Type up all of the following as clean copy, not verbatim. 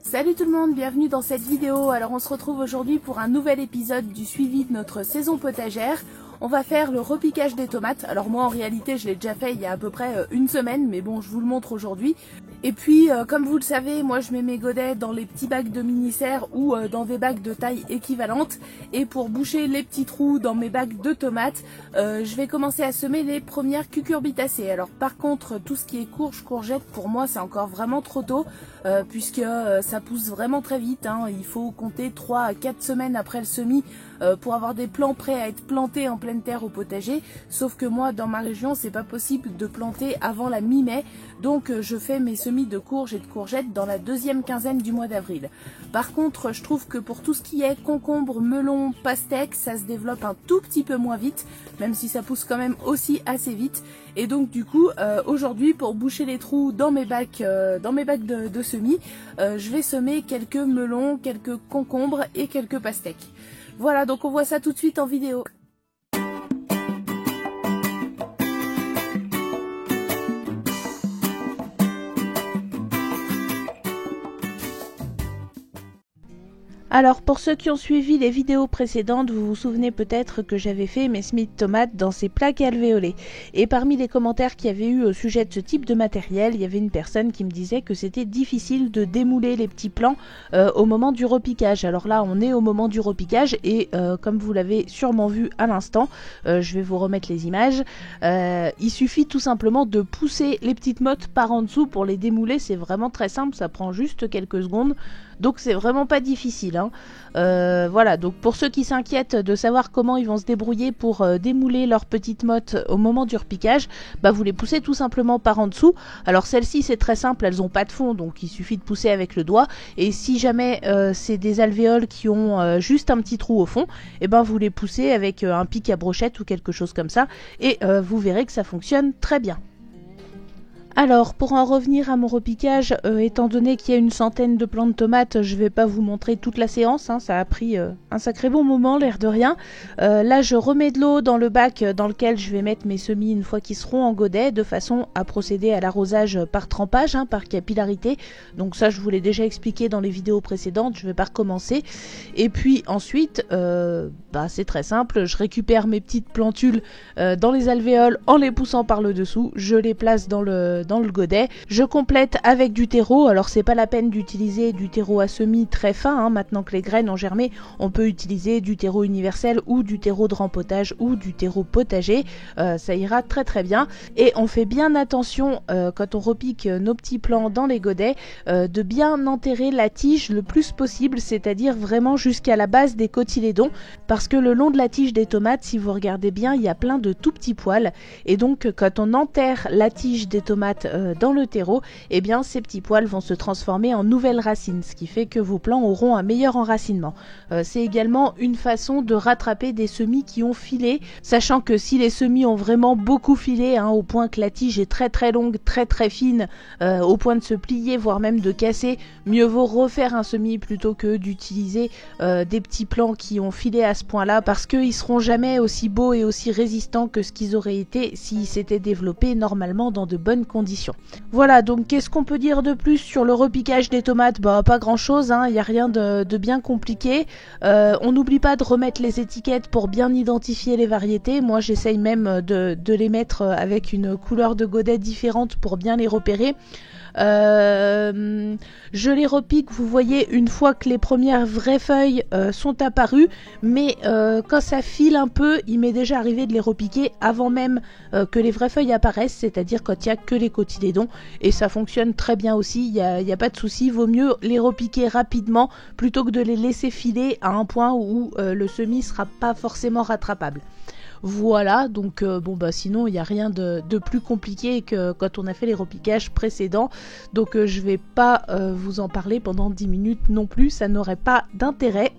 Salut tout le monde, bienvenue dans cette vidéo. Alors on se retrouve aujourd'hui pour un nouvel épisode du suivi de notre saison potagère. On va faire le repiquage des tomates. Alors moi en réalité je l'ai déjà fait il y a à peu près une semaine, mais bon je vous le montre aujourd'hui. Et puis comme vous le savez, moi je mets mes godets dans les petits bacs de mini-serre ou dans des bacs de taille équivalente. Et pour boucher les petits trous dans mes bacs de tomates, je vais commencer à semer les premières cucurbitacées. Alors par contre tout ce qui est courge, courgette, pour moi c'est encore vraiment trop tôt. Puisque ça pousse vraiment très vite, hein. Il faut compter 3 à 4 semaines après le semis pour avoir des plants prêts à être plantés en pleine terre au potager, sauf que moi dans ma région c'est pas possible de planter avant la mi-mai, donc je fais mes semis de courges et de courgettes dans la deuxième quinzaine du mois d'avril. Par contre je trouve que pour tout ce qui est concombre, melon, pastèque, ça se développe un tout petit peu moins vite, même si ça pousse quand même aussi assez vite. Et donc du coup aujourd'hui pour boucher les trous dans mes bacs de semis, je vais semer quelques melons, quelques concombres et quelques pastèques. Voilà, donc on voit ça tout de suite en vidéo. Alors pour ceux qui ont suivi les vidéos précédentes, vous vous souvenez peut-être que j'avais fait mes semis de tomates dans ces plaques alvéolées. Et parmi les commentaires qu'il y avait eu au sujet de ce type de matériel, il y avait une personne qui me disait que c'était difficile de démouler les petits plants au moment du repiquage. Alors là on est au moment du repiquage et comme vous l'avez sûrement vu à l'instant, je vais vous remettre les images, il suffit tout simplement de pousser les petites mottes par en dessous pour les démouler. C'est vraiment très simple, ça prend juste quelques secondes. Donc c'est vraiment pas difficile, hein. Voilà, donc pour ceux qui s'inquiètent de savoir comment ils vont se débrouiller pour démouler leurs petites mottes au moment du repiquage, bah vous les poussez tout simplement par en dessous. Alors celles-ci c'est très simple, elles ont pas de fond, donc il suffit de pousser avec le doigt. Et si jamais c'est des alvéoles qui ont juste un petit trou au fond, et ben vous les poussez avec un pic à brochette ou quelque chose comme ça, et vous verrez que ça fonctionne très bien. Alors, pour en revenir à mon repiquage, étant donné qu'il y a une centaine de plants de tomates, je ne vais pas vous montrer toute la séance, hein, ça a pris un sacré bon moment, l'air de rien. Là, je remets de l'eau dans le bac dans lequel je vais mettre mes semis une fois qu'ils seront en godet, de façon à procéder à l'arrosage par trempage, hein, par capillarité. Donc ça, je vous l'ai déjà expliqué dans les vidéos précédentes, je ne vais pas recommencer. Et puis ensuite, c'est très simple, je récupère mes petites plantules dans les alvéoles en les poussant par le dessous, je les place dans le godet, je complète avec du terreau. Alors c'est pas la peine d'utiliser du terreau à semis très fin, hein. Maintenant que les graines ont germé, on peut utiliser du terreau universel ou du terreau de rempotage ou du terreau potager, ça ira très très bien. Et on fait bien attention quand on repique nos petits plants dans les godets, de bien enterrer la tige le plus possible, c'est-à-dire vraiment jusqu'à la base des cotylédons, parce que le long de la tige des tomates, si vous regardez bien, il y a plein de tout petits poils, et donc quand on enterre la tige des tomates dans le terreau, eh bien ces petits poils vont se transformer en nouvelles racines, ce qui fait que vos plants auront un meilleur enracinement. C'est également une façon de rattraper des semis qui ont filé, sachant que si les semis ont vraiment beaucoup filé, hein, au point que la tige est très très longue, très très fine, au point de se plier, voire même de casser, mieux vaut refaire un semis plutôt que d'utiliser des petits plants qui ont filé à ce point-là, parce qu'ils seront jamais aussi beaux et aussi résistants que ce qu'ils auraient été s'ils s'étaient développés normalement dans de bonnes conditions. Voilà, donc qu'est-ce qu'on peut dire de plus sur le repiquage des tomates? Bah pas grand chose, hein, il n'y a rien de bien compliqué. On n'oublie pas de remettre les étiquettes pour bien identifier les variétés. Moi j'essaye même de les mettre avec une couleur de godet différente pour bien les repérer. Je les repique, vous voyez, une fois que les premières vraies feuilles sont apparues, mais quand ça file un peu, il m'est déjà arrivé de les repiquer avant même que les vraies feuilles apparaissent, c'est-à-dire quand il n'y a que les cotylédons, et ça fonctionne très bien aussi, il n'y a pas de souci. Vaut mieux les repiquer rapidement plutôt que de les laisser filer à un point où le semis sera pas forcément rattrapable. Voilà, donc sinon il n'y a rien de plus compliqué que quand on a fait les repiquages précédents, donc je vais pas vous en parler pendant 10 minutes non plus, ça n'aurait pas d'intérêt.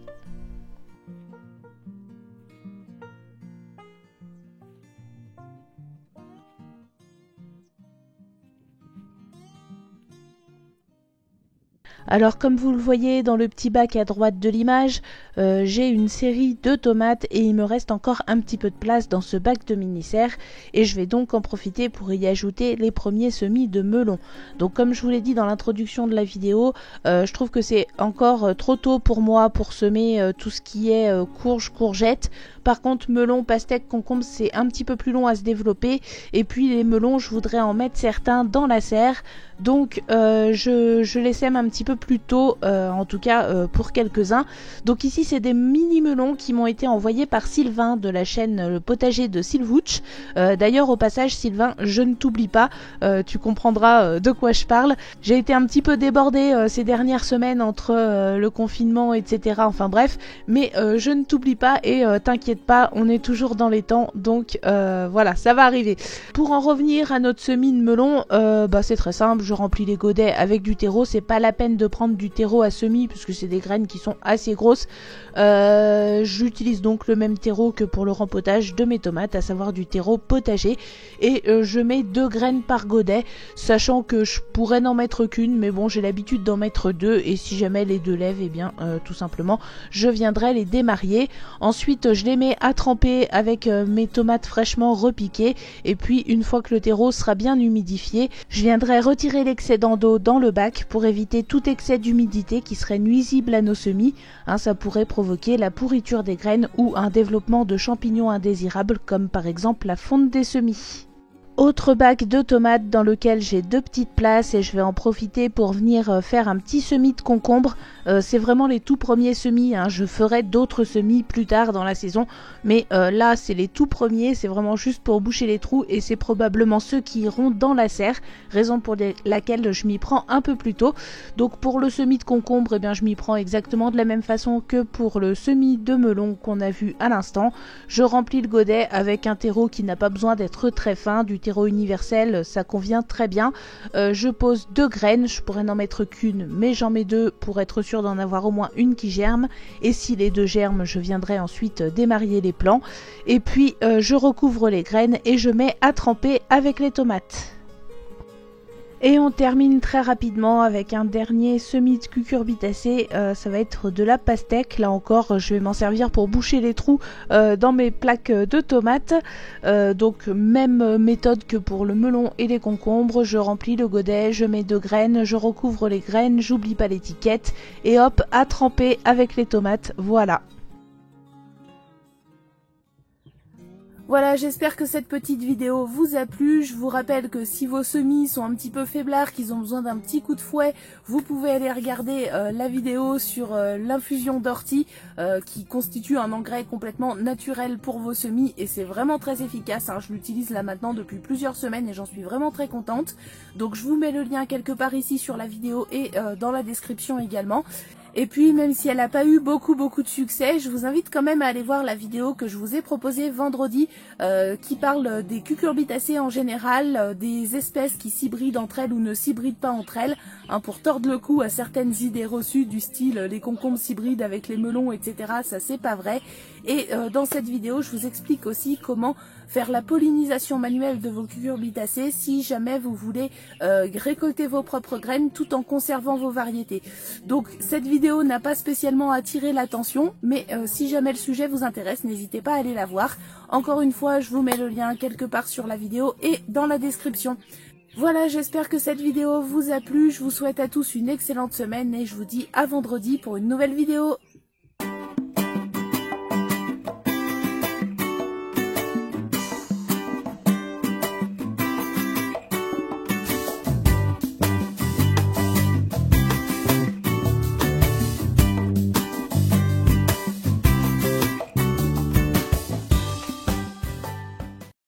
Alors comme vous le voyez dans le petit bac à droite de l'image, j'ai une série de tomates et il me reste encore un petit peu de place dans ce bac de mini-serre et je vais donc en profiter pour y ajouter les premiers semis de melons. Donc comme je vous l'ai dit dans l'introduction de la vidéo, je trouve que c'est encore trop tôt pour moi pour semer tout ce qui est courge, courgette. Par contre melon, pastèque, concombre c'est un petit peu plus long à se développer et puis les melons je voudrais en mettre certains dans la serre. Donc je les sème un petit peu plus tôt, en tout cas pour quelques-uns. Donc ici c'est des mini melons qui m'ont été envoyés par Sylvain de la chaîne Le Potager de Sylvouch. D'ailleurs au passage Sylvain, je ne t'oublie pas, tu comprendras de quoi je parle. J'ai été un petit peu débordée ces dernières semaines entre le confinement etc. Enfin bref, mais je ne t'oublie pas et t'inquiète pas, on est toujours dans les temps, donc voilà, ça va arriver. Pour en revenir à notre semis de melon, c'est très simple. Je remplis les godets avec du terreau, c'est pas la peine de prendre du terreau à semis puisque c'est des graines qui sont assez grosses. J'utilise donc le même terreau que pour le rempotage de mes tomates, à savoir du terreau potager, et je mets 2 graines par godet, sachant que je pourrais n'en mettre qu'une, mais bon j'ai l'habitude d'en mettre 2 et si jamais les 2 lèvent, et bien tout simplement je viendrai les démarier. Ensuite je les mets à tremper avec mes tomates fraîchement repiquées et puis une fois que le terreau sera bien humidifié, je viendrai retirer l'excédent d'eau dans le bac pour éviter tout excès d'humidité qui serait nuisible à nos semis. Ça pourrait provoquer la pourriture des graines ou un développement de champignons indésirables comme par exemple la fonte des semis. Autre bac de tomates dans lequel j'ai 2 petites places et je vais en profiter pour venir faire un petit semis de concombre. C'est vraiment les tout premiers semis, je ferai d'autres semis plus tard dans la saison, mais là c'est les tout premiers, c'est vraiment juste pour boucher les trous et c'est probablement ceux qui iront dans la serre, raison pour laquelle je m'y prends un peu plus tôt. Donc pour le semis de concombre, je m'y prends exactement de la même façon que pour le semis de melon qu'on a vu à l'instant. Je remplis le godet avec un terreau qui n'a pas besoin d'être très fin, du terreau universel, ça convient très bien. Je pose 2 graines, je pourrais n'en mettre qu'une, mais j'en mets 2 pour être sûr d'en avoir au moins une qui germe, et si les 2 germent, je viendrai ensuite démarier les plants, et puis je recouvre les graines et je mets à tremper avec les tomates. Et on termine très rapidement avec un dernier semis de cucurbitacées, ça va être de la pastèque. Là encore, je vais m'en servir pour boucher les trous dans mes plaques de tomates. Donc même méthode que pour le melon et les concombres, je remplis le godet, je mets 2 graines, je recouvre les graines, j'oublie pas l'étiquette et hop, à tremper avec les tomates, voilà. Voilà, j'espère que cette petite vidéo vous a plu. Je vous rappelle que si vos semis sont un petit peu faiblards, qu'ils ont besoin d'un petit coup de fouet, vous pouvez aller regarder la vidéo sur l'infusion d'ortie qui constitue un engrais complètement naturel pour vos semis et c'est vraiment très efficace. Je l'utilise là maintenant depuis plusieurs semaines et j'en suis vraiment très contente. Donc je vous mets le lien quelque part ici sur la vidéo et dans la description également. Et puis même si elle n'a pas eu beaucoup de succès, je vous invite quand même à aller voir la vidéo que je vous ai proposée vendredi qui parle des cucurbitacées en général, des espèces qui s'hybrident entre elles ou ne s'hybrident pas entre elles, pour tordre le cou à certaines idées reçues du style les concombres s'hybrident avec les melons, etc. Ça c'est pas vrai. Et dans cette vidéo, je vous explique aussi comment faire la pollinisation manuelle de vos cucurbitacées si jamais vous voulez récolter vos propres graines tout en conservant vos variétés. Donc cette vidéo n'a pas spécialement attiré l'attention, mais si jamais le sujet vous intéresse, n'hésitez pas à aller la voir. Encore une fois, je vous mets le lien quelque part sur la vidéo et dans la description. Voilà, j'espère que cette vidéo vous a plu. Je vous souhaite à tous une excellente semaine et je vous dis à vendredi pour une nouvelle vidéo.